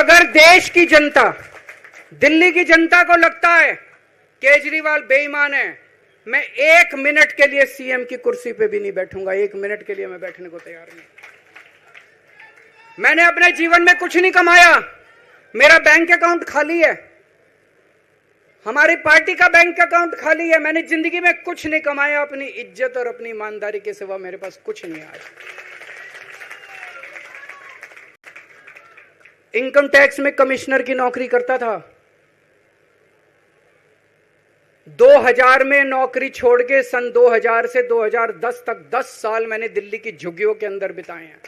अगर देश की जनता, दिल्ली की जनता को लगता है केजरीवाल बेईमान है, मैं 1 मिनट के लिए सीएम की कुर्सी पे भी नहीं बैठूंगा। 1 मिनट के लिए मैं बैठने को तैयार नहीं। मैंने अपने जीवन में कुछ नहीं कमाया, मेरा बैंक अकाउंट खाली है, हमारी पार्टी का बैंक अकाउंट खाली है। मैंने जिंदगी में कुछ नहीं कमाया, अपनी इज्जत और अपनी ईमानदारी के सिवा मेरे पास कुछ नहीं है। आज इनकम टैक्स में कमिश्नर की नौकरी करता था, 2000 में नौकरी छोड़ के सन 2000 से 2010 तक 10 साल मैंने दिल्ली की झुग्गियों के अंदर बिताए हैं।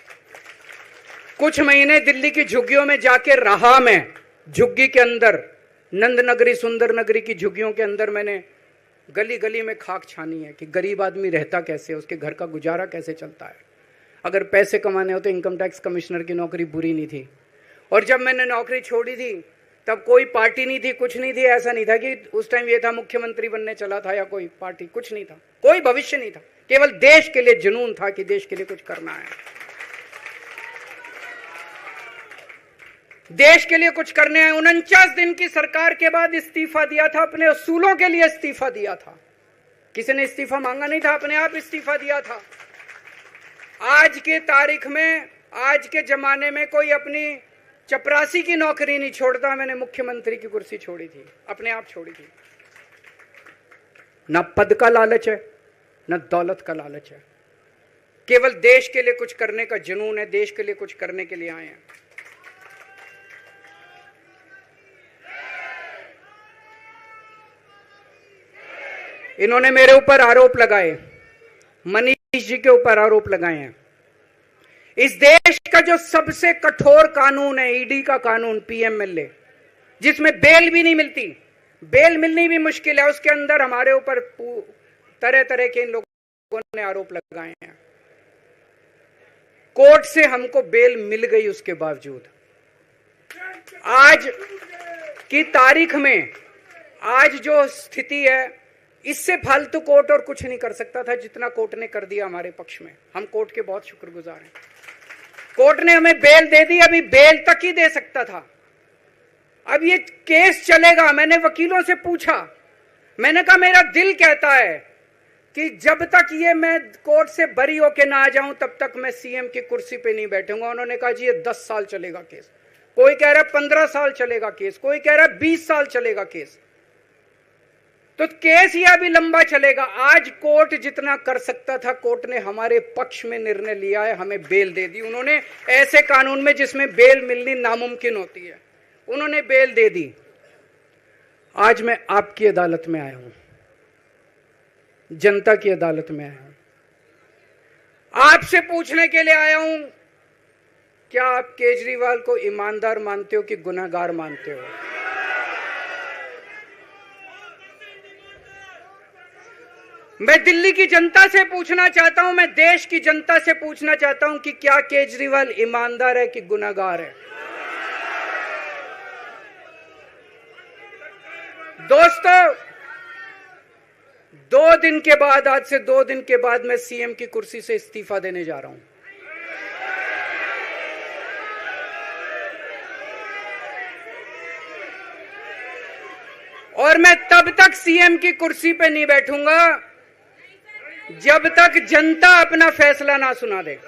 कुछ महीने दिल्ली की झुग्गियों में जाके रहा मैं, झुग्गी के अंदर, नंद नगरी सुंदर नगरी की झुग्गियों के अंदर मैंने गली गली में खाक छानी है कि गरीब आदमी रहता कैसे, उसके घर का गुजारा कैसे चलता है। अगर पैसे कमाने हो तो इनकम टैक्स कमिश्नर की नौकरी बुरी नहीं थी। और जब मैंने नौकरी छोड़ी थी तब कोई पार्टी नहीं थी, कुछ नहीं थी। ऐसा नहीं था कि उस टाइम ये था मुख्यमंत्री बनने चला था या कोई पार्टी, कुछ नहीं था, कोई भविष्य नहीं था। केवल देश के लिए जुनून था कि देश के लिए कुछ करना है, देश के लिए कुछ करने हैं। 49 दिन की सरकार के बाद इस्तीफा दिया था, अपने असूलों के लिए इस्तीफा दिया था। किसी ने इस्तीफा मांगा नहीं था, अपने आप इस्तीफा दिया था। आज के तारीख में, आज के जमाने में कोई अपनी चपरासी की नौकरी नहीं छोड़ता। मैंने मुख्यमंत्री की कुर्सी छोड़ी थी, अपने आप छोड़ी थी। ना पद का लालच है, ना दौलत का लालच है, केवल देश के लिए कुछ करने का जुनून है, देश के लिए कुछ करने के लिए आए हैं। इन्होंने मेरे ऊपर आरोप लगाए, मनीष जी के ऊपर आरोप लगाए हैं। इस देश का जो सबसे कठोर कानून है, ईडी का कानून, पीएमएलए, जिसमें बेल भी नहीं मिलती, बेल मिलनी भी मुश्किल है, उसके अंदर हमारे ऊपर तरह तरह के इन लोगों ने आरोप लगाए हैं। कोर्ट से हमको बेल मिल गई, उसके बावजूद आज की तारीख में, आज जो स्थिति है, इससे फालतू कोर्ट और कुछ नहीं कर सकता था जितना कोर्ट ने कर दिया हमारे पक्ष में। हम कोर्ट के बहुत शुक्रगुजार हैं। कोर्ट ने हमें बेल दे दी, अभी बेल तक ही दे सकता था। अब ये केस चलेगा। मैंने वकीलों से पूछा, मैंने कहा मेरा दिल कहता है कि जब तक ये मैं कोर्ट से बरी होके ना आ जाऊं तब तक मैं सीएम की कुर्सी पे नहीं बैठूंगा। उन्होंने कहा जी ये 10 साल चलेगा केस, कोई कह रहा है 15 साल चलेगा केस, कोई कह रहा है 20 साल चलेगा केस। तो केस ये अभी लंबा चलेगा। आज कोर्ट जितना कर सकता था, कोर्ट ने हमारे पक्ष में निर्णय लिया है, हमें बेल दे दी। उन्होंने ऐसे कानून में जिसमें बेल मिलनी नामुमकिन होती है, उन्होंने बेल दे दी। आज मैं आपकी अदालत में आया हूं, जनता की अदालत में आया हूं, आपसे पूछने के लिए आया हूं, क्या आप केजरीवाल को ईमानदार मानते हो कि गुनहगार मानते हो? मैं दिल्ली की जनता से पूछना चाहता हूं, मैं देश की जनता से पूछना चाहता हूं कि क्या केजरीवाल ईमानदार है कि गुनहगार है? दोस्तों, 2 दिन के बाद, आज से 2 दिन के बाद मैं सीएम की कुर्सी से इस्तीफा देने जा रहा हूं। और मैं तब तक सीएम की कुर्सी पे नहीं बैठूंगा जब तक जनता अपना फैसला ना सुना दे।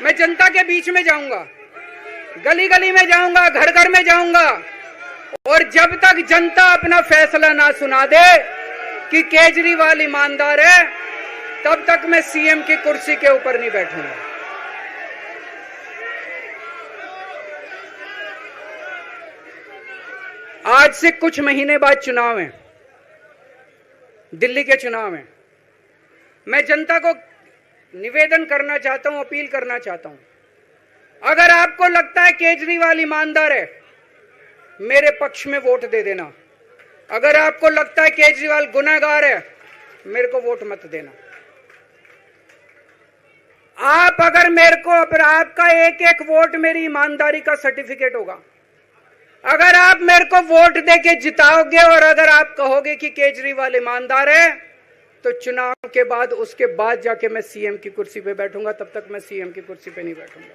मैं जनता के बीच में जाऊंगा, गली गली में जाऊंगा, घर घर में जाऊंगा, और जब तक जनता अपना फैसला ना सुना दे कि केजरीवाल ईमानदार है, तब तक मैं सीएम की कुर्सी के ऊपर नहीं बैठूंगा। आज से कुछ महीने बाद चुनाव है, दिल्ली के चुनाव है। मैं जनता को निवेदन करना चाहता हूं, अपील करना चाहता हूं, अगर आपको लगता है केजरीवाल ईमानदार है, मेरे पक्ष में वोट दे देना। अगर आपको लगता है केजरीवाल गुनहगार है, मेरे को वोट मत देना। आप अगर मेरे को, आपका एक एक वोट मेरी ईमानदारी का सर्टिफिकेट होगा। अगर आप मेरे को वोट देके जिताओगे और अगर आप कहोगे कि केजरीवाल ईमानदार है, तो चुनाव के बाद, उसके बाद जाके मैं सीएम की कुर्सी पे बैठूंगा, तब तक मैं सीएम की कुर्सी पे नहीं बैठूंगा।